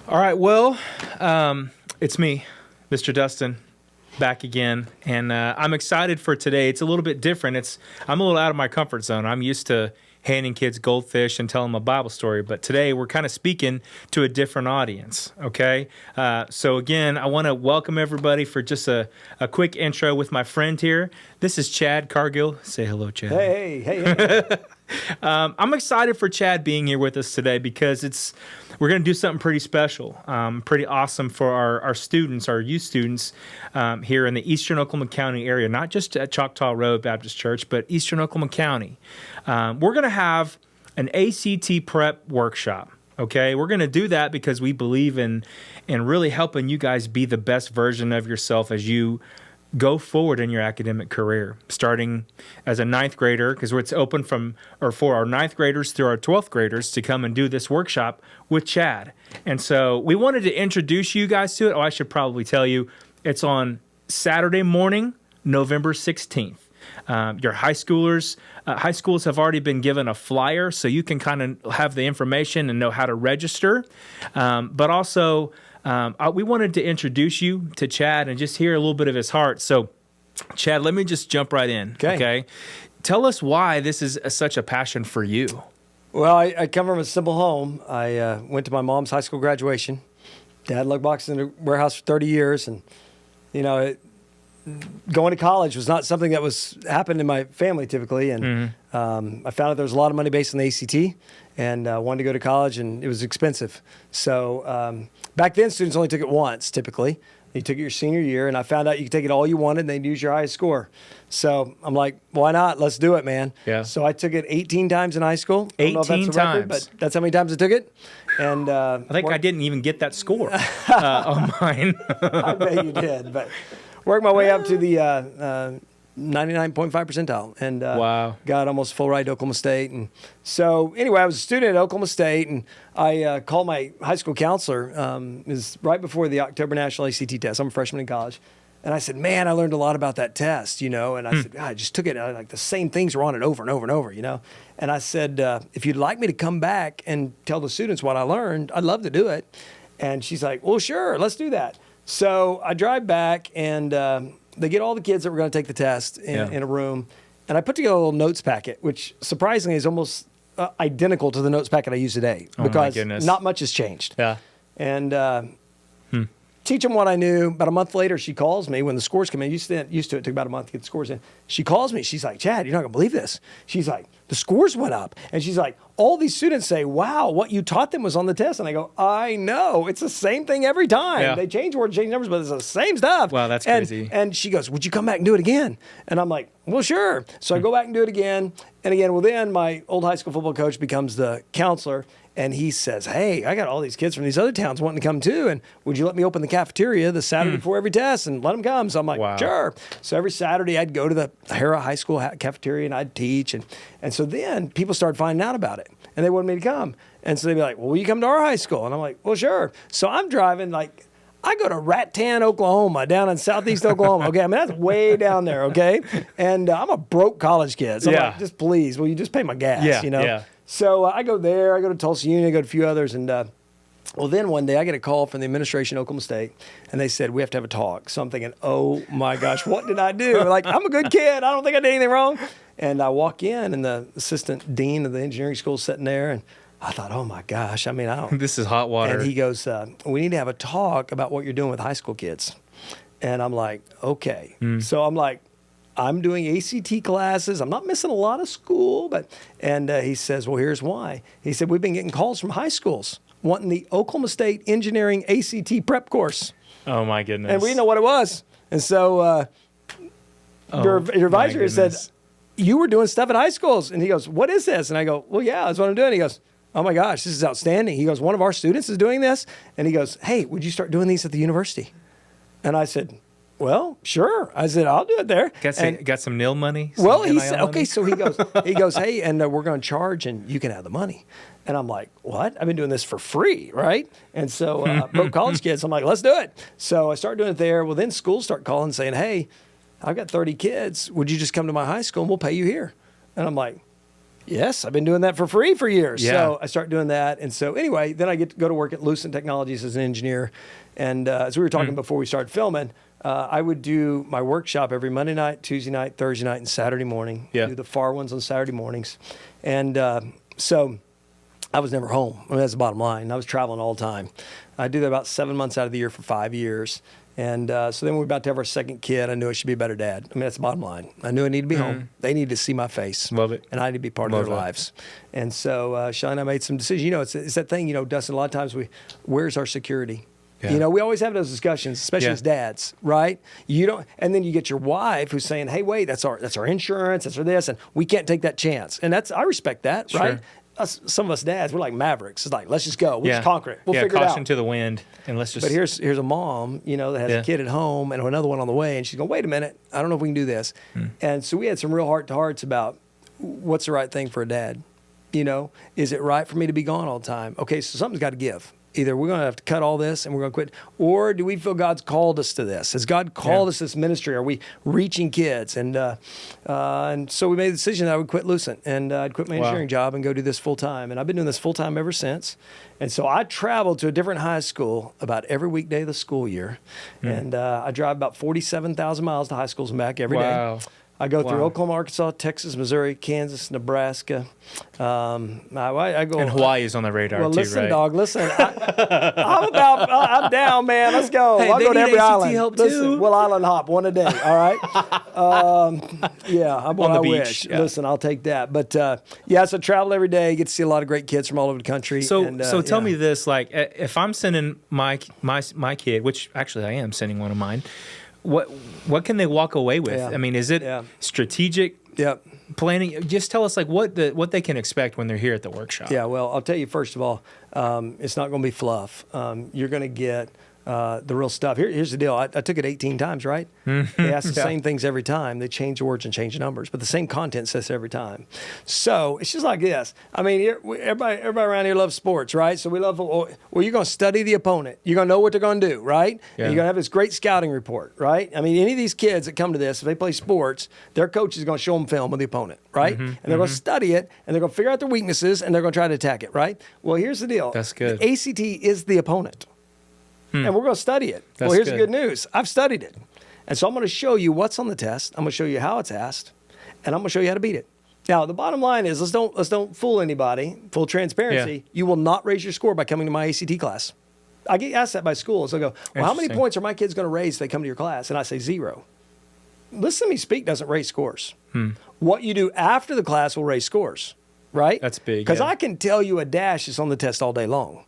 All right, well, it's me, Mr. Dustin, back again, and I'm excited for today. It's a little bit different. I'm a little out of my comfort zone. I'm used to handing kids goldfish and telling them a Bible story, but today we're kind of speaking to a different audience, okay? So again, I want to welcome everybody for just a quick intro with my friend here. This is Chad Cargill. Say hello, Chad. Hey. I'm excited for Chad being here with us today because we're going to do something pretty special, pretty awesome for our students, our youth students here in the Eastern Oklahoma County area, not just at Choctaw Road Baptist Church, but Eastern Oklahoma County. We're going to have an ACT prep workshop. Okay, we're going to do that because we believe in really helping you guys be the best version of yourself as you go forward in your academic career, starting as a ninth grader, because it's open for our ninth graders through our 12th graders to come and do this workshop with Chad. And so we wanted to introduce you guys to it. Oh, I should probably tell you, it's on Saturday morning, November 16th. Your high schools have already been given a flyer, so you can kind of have the information and know how to register. But also, we wanted to introduce you to Chad and just hear a little bit of his heart. So, Chad, let me just jump right in. Okay? Tell us why this is such a passion for you. Well, I come from a simple home. I went to my mom's high school graduation. Dad lugged boxes in the warehouse for 30 years. And, going to college was not something that was happened in my family typically. And I found out there was a lot of money based on the ACT and wanted to go to college, and it was expensive. So back then, students only took it once typically. You took it your senior year, and I found out you could take it all you wanted, and they'd use your highest score. So I'm like, why not? Let's do it, man. Yeah. So I took it 18 times in high school. 18 times. Record, but that's how many times I took it. And I think I didn't even get that score on mine. I bet you did, but worked my way up to the 99.5 percentile, and wow. Got almost full ride to Oklahoma State. And so anyway, I was a student at Oklahoma State, and I called my high school counselor. It was right before the October National ACT test. I'm a freshman in college. And I said, man, I learned a lot about that test, and I said, God, I just took it, like the same things were on it over and over and over, And I said, if you'd like me to come back and tell the students what I learned, I'd love to do it. And she's like, well, sure, let's do that. So I drive back, and they get all the kids that were going to take the test in a room. And I put together a little notes packet, which surprisingly is almost identical to the notes packet I use today. Because not much has changed. Yeah. And teach them what I knew. About a month later, she calls me when the scores come in. Used to it. It took about a month to get the scores in. She calls me. She's like, Chad, you're not going to believe this. She's like, the scores went up. And she's like, all these students say, wow, what you taught them was on the test. And I go, I know. It's the same thing every time. Yeah. They change words, change numbers, but it's the same stuff. Wow, that's crazy. And she goes, would you come back and do it again? And I'm like, well, sure. So I go back and do it again. And again, well, then my old high school football coach becomes the counselor. And he says, hey, I got all these kids from these other towns wanting to come too. And would you let me open the cafeteria the Saturday before every test and let them come? So I'm like, wow. Sure. So every Saturday I'd go to the Hara High School cafeteria and I'd teach. And so then people started finding out about it. And they wanted me to come. And so they'd be like, well, will you come to our high school? And I'm like, well, sure. So I'm driving I go to Rattan, Oklahoma, down in southeast Oklahoma. Okay, I mean, that's way down there, okay? And I'm a broke college kid. So I'm like, just please, will you just pay my gas, Yeah. So I go there, I go to Tulsa Union, I go to a few others, and well, then one day I get a call from the administration of Oklahoma State, and they said, we have to have a talk. So I'm thinking, oh my gosh, what did I do? I'm a good kid, I don't think I did anything wrong. And I walk in, and the assistant dean of the engineering school is sitting there, and I thought, oh my gosh, I don't. This is hot water. And he goes, we need to have a talk about what you're doing with high school kids. And I'm like, okay. So I'm like, I'm doing ACT classes. I'm not missing a lot of school, and he says, well, here's why. He said, we've been getting calls from high schools wanting the Oklahoma State Engineering ACT prep course. Oh my goodness. And we didn't know what it was. And so your advisor said, you were doing stuff at high schools. And he goes, what is this? And I go, well, yeah, that's what I'm doing. He goes, oh my gosh, this is outstanding. He goes, one of our students is doing this. And he goes, hey, would you start doing these at the university? And I said, well, sure. I said, I'll do it there. Got some nil money? Well, he said, okay, so he goes, hey, and we're going to charge and you can have the money. And I'm like, what? I've been doing this for free, right? And so broke college kids, I'm like, let's do it. So I start doing it there. Well, then schools start calling saying, hey, I've got 30 kids. Would you just come to my high school and we'll pay you here? And I'm like, Yes, I've been doing that for free for years. Yeah. So I start doing that. And so anyway, then I get to go to work at Lucent Technologies as an engineer. And as we were talking before we started filming, I would do my workshop every Monday night, Tuesday night, Thursday night, and Saturday morning. Yeah. Do the far ones on Saturday mornings. And so I was never home. I mean, that's the bottom line. I was traveling all the time. I did that about 7 months out of the year for 5 years. And so then we were about to have our second kid. I knew I should be a better dad. I mean, that's the bottom line. I knew I needed to be home. They needed to see my face. Love it. And I need to be part Love of their that. lives. And so Sean and I made some decisions. You know, it's that thing, you know, Dustin, a lot of times where's our security? Yeah. You know, we always have those discussions, especially Yeah. as dads, right? You don't, and then you get your wife who's saying, "Hey, wait, that's our insurance, that's our this, and we can't take that chance." And I respect that, Sure. right? Some of us dads, we're like mavericks. It's like, let's just go. We'll just conquer it. We'll figure it caution out. to the wind, and let's just. But here's a mom, you know, that has Yeah. a kid at home and another one on the way, and she's going, "Wait a minute, I don't know if we can do this." And so we had some real heart to hearts about what's the right thing for a dad. You know, is it right for me to be gone all the time? Okay, so something's got to give. Either we're going to have to cut all this and we're going to quit, or do we feel God's called us to this? Has God called us to this ministry? Are we reaching kids? And so we made the decision that I would quit Lucent and I'd quit my engineering job and go do this full time. And I've been doing this full time ever since. And so I traveled to a different high school about every weekday of the school year. And I drive about 47,000 miles to high schools and back every day. Wow. I go through Wow. Oklahoma, Arkansas, Texas, Missouri, Kansas, Nebraska. I go. And Hawaii is on the radar Well, too, listen, right? dog. Listen, I'm down, man. Let's go. Hey, I'll they go to need every ACT island. help Listen, too. we'll island hop one a day. All right. Yeah, I'm On the I beach, wish. yeah. Listen, I'll take that. But yeah, so travel every day. Get to see a lot of great kids from all over the country. So, and, tell yeah. me this: like, if I'm sending my kid, which actually I am sending one of mine, what can they walk away with? Yeah. I mean, is it Yeah. strategic Yep. planning? Just tell us like what they can expect when they're here at the workshop. Yeah, well, I'll tell you first of all, it's not going to be fluff. You're going to get the real stuff. Here's the deal. I took it 18 times, right? They ask the Yeah. same things every time. They change the words and change the numbers, but the same content says every time. So it's just like this. I mean, everybody around here loves sports, right? So we love, well, you're going to study the opponent. You're going to know what they're going to do, right? Yeah. And you're going to have this great scouting report, right? I mean, any of these kids that come to this, if they play sports, their coach is going to show them film of the opponent, right? And they're going to study it, and they're going to figure out their weaknesses, and they're going to try to attack it, right? Well, here's the deal. That's good. The ACT is the opponent. And we're going to study it. That's well, here's good. the good news. I've studied it. And so I'm going to show you what's on the test. I'm going to show you how it's asked. And I'm going to show you how to beat it. Now, the bottom line is let's don't fool anybody. Full transparency. Yeah. You will not raise your score by coming to my ACT class. I get asked that by schools. They'll go, well, how many Interesting. points are my kids going to raise if they come to your class? And I say 0. Listen to me speak doesn't raise scores. What you do after the class will raise scores, right? That's big, Because yeah. I can tell you a dash is on the test all day long.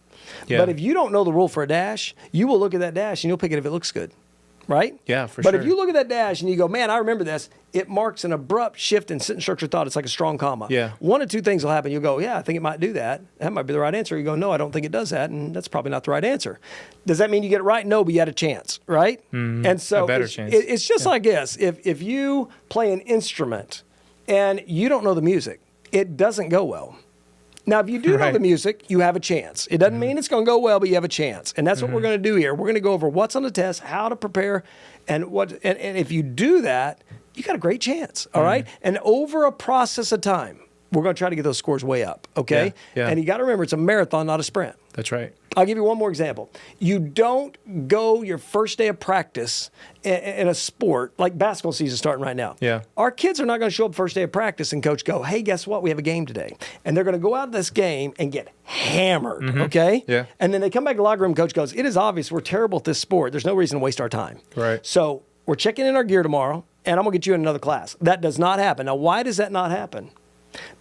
Yeah. But if you don't know the rule for a dash, you will look at that dash and you'll pick it if it looks good, right? Yeah, for But sure. if you look at that dash and you go, man, I remember this, it marks an abrupt shift in sentence structure thought. It's like a strong comma. Yeah. One of two things will happen. You'll go, yeah, I think it might do that. That might be the right answer. You go, no, I don't think it does that, and that's probably not the right answer. Does that mean you get it right? No, but you had a chance, right? And so A better it's, chance. it's just like this. If you play an instrument and you don't know the music, it doesn't go well. Now, if you do know Right. the music, you have a chance. It doesn't mean it's going to go well, but you have a chance. And that's what we're going to do here. We're going to go over what's on the test, how to prepare, and if you do that, you got a great chance, all right? And over a process of time, we're going to try to get those scores way up, okay? Yeah, yeah. And you got to remember, it's a marathon, not a sprint. That's right. I'll give you one more example. You don't go your first day of practice in a sport, like basketball season starting right now. Yeah. Our kids are not going to show up first day of practice and coach go, hey, guess what? We have a game today. And they're going to go out of this game and get hammered, okay? Yeah. And then they come back to the locker room, coach goes, it is obvious we're terrible at this sport. There's no reason to waste our time. Right. So we're checking in our gear tomorrow, and I'm going to get you in another class. That does not happen. Now, why does that not happen?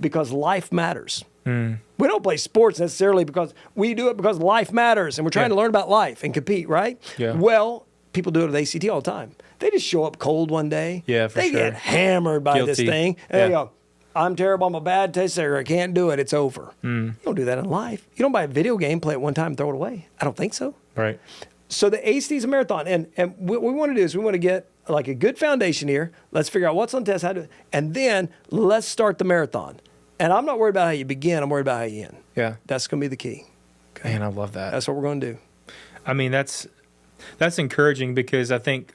Because life matters. We don't play sports necessarily because we do it because life matters and we're trying Yeah. to learn about life and compete, right? Yeah. Well, people do it at ACT all the time. They just show up cold one day. Yeah, for they sure. get hammered by this Guilty. thing. And they Yeah. go, I'm terrible. I'm a bad taster. I can't do it. It's over. You don't do that in life. You don't buy a video game, play it one time, and throw it away. I don't think so. Right. So the ACT is a marathon. And what we want to do is we want to get like a good foundation here. Let's figure out what's on the test, how to, and then let's start the marathon. And I'm not worried about how you begin. I'm worried about how you end. Yeah. That's going to be the key. Man, I love that. That's what we're going to do. I mean, that's That's encouraging because I think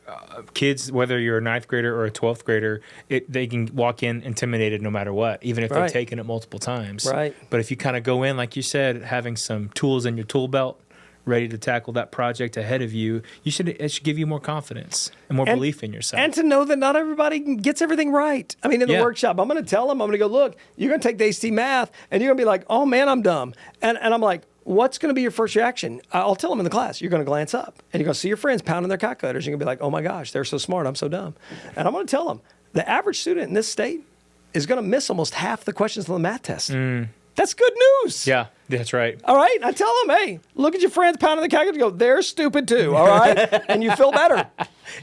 kids, whether you're a ninth grader or a 12th grader, they can walk in intimidated no matter what, even if Right. they've taken it multiple times. Right. But if you kind of go in, like you said, having some tools in your tool belt, ready to tackle that project ahead of you, it should give you more confidence and more belief in yourself. And to know that not everybody gets everything right. I mean, in the workshop, I'm going to tell them, I'm going to go, look, you're going to take the ACT math, and you're going to be like, oh, man, I'm dumb. And I'm like, what's going to be your first reaction? I'll tell them in the class, you're going to glance up, and you're going to see your friends pounding their calculators. You're going to be like, oh, my gosh, they're so smart. I'm so dumb. And I'm going to tell them, the average student in this state is going to miss almost half the questions on the math test. That's good news. Yeah, that's right. All right. I tell them, hey, look at your friends pounding the calculator. Go, they're stupid too. All right. And you feel better.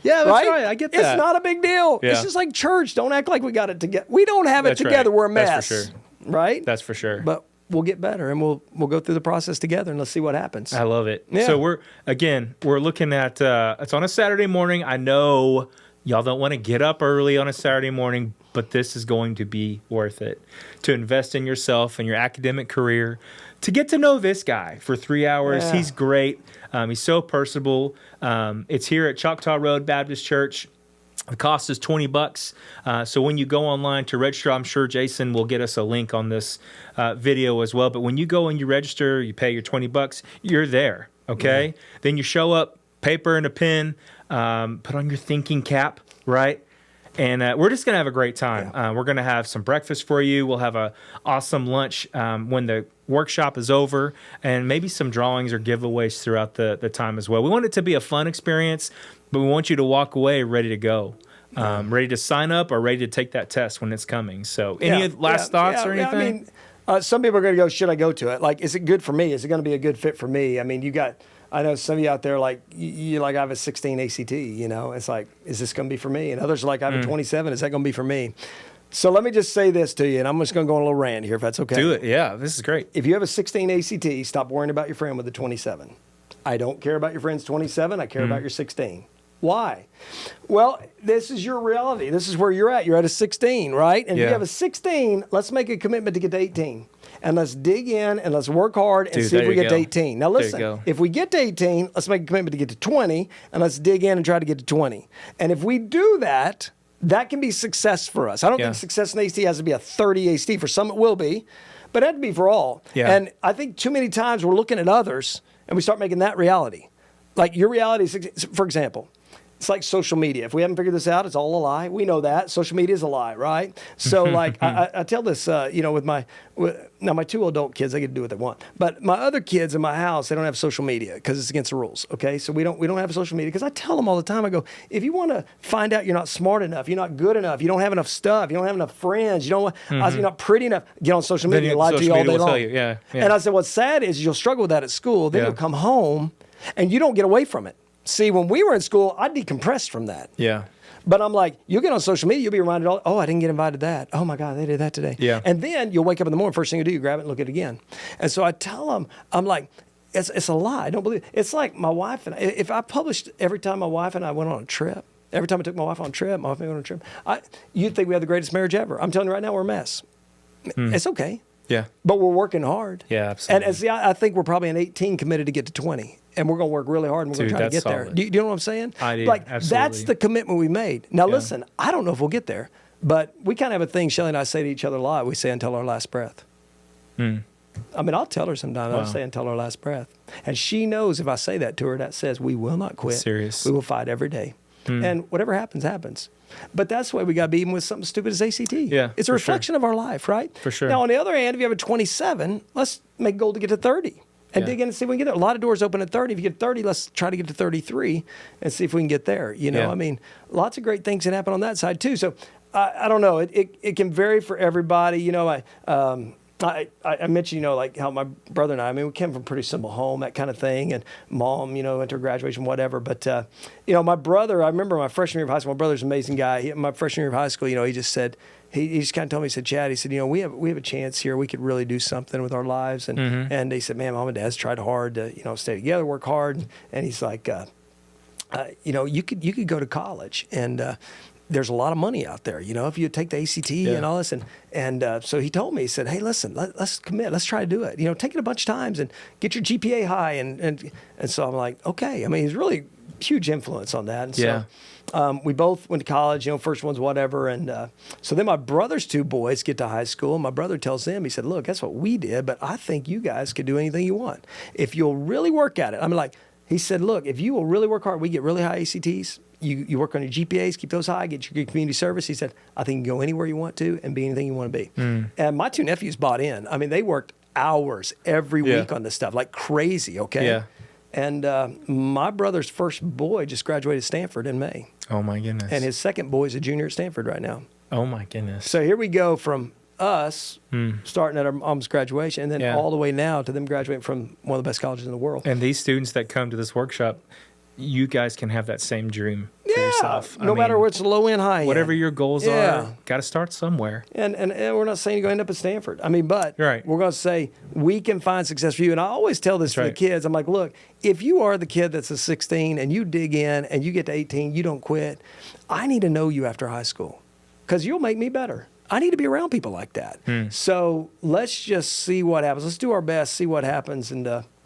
Yeah, that's right. I get that. It's not a big deal. Yeah. It's just like church. Don't act like we got it together. We don't have it That's together. right. We're a mess. That's for sure. Right? That's for sure. But we'll get better, and we'll go through the process together, and let's see what happens. I love it. Yeah. So we're looking at it's on a Saturday morning. I know y'all don't want to get up early on a Saturday morning, but this is going to be worth it to invest in yourself and your academic career, to get to know this guy for 3 hours. Yeah. He's great. He's so personable. It's here at Choctaw Road Baptist Church. The cost is $20. So when you go online to register, I'm sure Jason will get us a link on this video as well. But when you go and you register, you pay your $20, you're there. Okay. Yeah. Then you show up, paper and a pen, put on your thinking cap, right? And we're just going to have a great time. Yeah. We're going to have some breakfast for you. We'll have an awesome lunch when the workshop is over, and maybe some drawings or giveaways throughout the time as well. We want it to be a fun experience, but we want you to walk away ready to go, ready to sign up or ready to take that test when it's coming. So any last thoughts or anything? I mean, some people are going to go, should I go to it? Like, is it good for me? Is it going to be a good fit for me? I mean, I know some of you out there, like, I have a 16 ACT, it's like, is this going to be for me? And others are like, I have a 27. Is that going to be for me? So let me just say this to you, and I'm just going to go on a little rant here, if that's okay. Do it. Yeah, this is great. If you have a 16 ACT, stop worrying about your friend with a 27. I don't care about your friend's 27. I care about your 16. Why? Well, this is your reality. This is where you're at. You're at a 16, right? And if you have a 16, let's make a commitment to get to 18. And let's dig in and let's work hard and see if we get to 18. Now, listen, if we get to 18, let's make a commitment to get to 20, and let's dig in and try to get to 20. And if we do that, that can be success for us. I don't think success in ACT has to be a 30 ACT. For some, it will be, but it had to be for all. Yeah. And I think too many times we're looking at others and we start making that reality. Like your reality is, for example, it's like social media. If we haven't figured this out, it's all a lie. We know that. Social media is a lie, right? So like I tell this, with my 2 adult kids, they get to do what they want. But my other kids in my house, they don't have social media because it's against the rules, okay? So we don't have social media because I tell them all the time, I go, if you want to find out you're not smart enough, you're not good enough, you don't have enough stuff, you don't have enough friends, you're not pretty enough, get on social media, lie to you all day long. Yeah. And I said, what's sad is you'll struggle with that at school, then you'll come home and you don't get away from it. See, when we were in school, I decompressed from that. Yeah. But I'm like, you'll get on social media, you'll be reminded, I didn't get invited to that. Oh my God, they did that today. Yeah. And then you'll wake up in the morning, first thing you do, you grab it and look at it again. And so I tell them, I'm like, it's a lie. I don't believe it. It's like my wife and I, if I published every time my wife and I went on a trip, every time I took my wife on a trip, my wife and I went on a trip, you'd think we had the greatest marriage ever. I'm telling you right now, we're a mess. It's okay. Yeah. But we're working hard. Yeah, absolutely. And see, I think we're probably an 18 committed to get to 20. And we're going to work really hard and we're going to try to get there. Do you know what I'm saying? I do. Like, absolutely. That's the commitment we made. Now, listen, I don't know if we'll get there, but we kind of have a thing Shelly and I say to each other a lot. We say until our last breath. I mean, I'll tell her sometimes. I'll say until our last breath. And she knows if I say that to her, that says we will not quit. Serious. We will fight every day. And whatever happens, happens. But that's why we got to be even with something stupid as ACT. Yeah, it's a reflection of our life, right? For sure. Now, on the other hand, if you have a 27, let's make a goal to get to 30. And dig in and see if we can get there. A lot of doors open at 30. If you get 30, let's try to get to 33 and see if we can get there. I mean, lots of great things can happen on that side too. So I don't know. It can vary for everybody. I mentioned, like how my brother and I mean, we came from a pretty simple home, that kind of thing. And mom, went to graduation, whatever. But, my brother, I remember my freshman year of high school, my brother's an amazing guy. My freshman year of high school, he just said, he just kind of told me, he said, Chad, he said, we have a chance here. We could really do something with our lives. And and he said, man, mom and dad's tried hard to, stay together, work hard. And he's like, you could go to college and there's a lot of money out there, if you take the ACT and all this. And so he told me, he said, hey, listen, let's commit. Let's try to do it. Take it a bunch of times and get your GPA high. And so I'm like, okay. I mean, he's really huge influence on that. And Yeah. so we both went to college, first ones, whatever. And so then my brother's two boys get to high school. And my brother tells them, he said, look, that's what we did, but I think you guys could do anything you want. If you'll really work at it. I mean, like, he said, look, if you will really work hard, we get really high ACTs. You work on your GPAs, keep those high, get your good community service. He said, I think you can go anywhere you want to and be anything you want to be. And my two nephews bought in. I mean, they worked hours every week on this stuff, like crazy, okay? Yeah. And my brother's first boy just graduated Stanford in May. Oh, my goodness. And his second boy is a junior at Stanford right now. Oh, my goodness. So here we go from us starting at our mom's graduation and then all the way now to them graduating from one of the best colleges in the world. And these students that come to this workshop, you guys can have that same dream for yourself. No matter what's low end, high end. Whatever your goals are, got to start somewhere. And we're not saying you're going to end up at Stanford. I mean, but Right. we're going to say we can find success for you. And I always tell this to the kids. I'm like, look, if you are the kid that's a 16 and you dig in and you get to 18, you don't quit, I need to know you after high school because you'll make me better. I need to be around people like that. So let's just see what happens. Let's do our best, see what happens. And,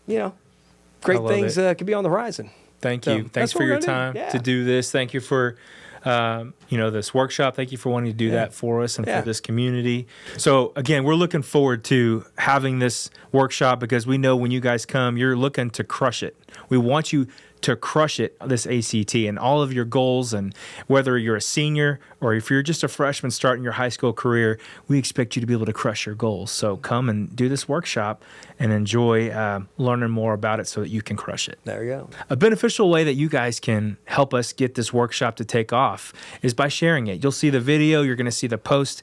great things could be on the horizon. Thank you. Thanks for your time to do this. Thank you for, this workshop. Thank you for wanting to do that for us and for this community. So again, we're looking forward to having this workshop because we know when you guys come, you're looking to crush it. We want you to crush it, this ACT, and all of your goals. And whether you're a senior or if you're just a freshman starting your high school career, we expect you to be able to crush your goals. So come and do this workshop and enjoy learning more about it so that you can crush it. There you go. A beneficial way that you guys can help us get this workshop to take off is by sharing it. You'll see the video. You're going to see the post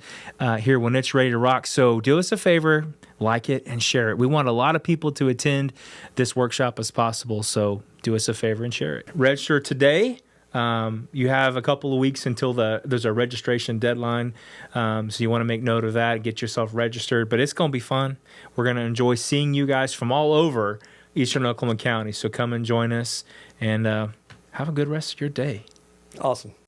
here when it's ready to rock. So do us a favor, like it, and share it. We want a lot of people to attend this workshop as possible. So do us a favor and share it. Register today. You have a couple of weeks until there's a registration deadline. So you want to make note of that, get yourself registered. But it's going to be fun. We're going to enjoy seeing you guys from all over Eastern Oklahoma County. So come and join us and have a good rest of your day. Awesome.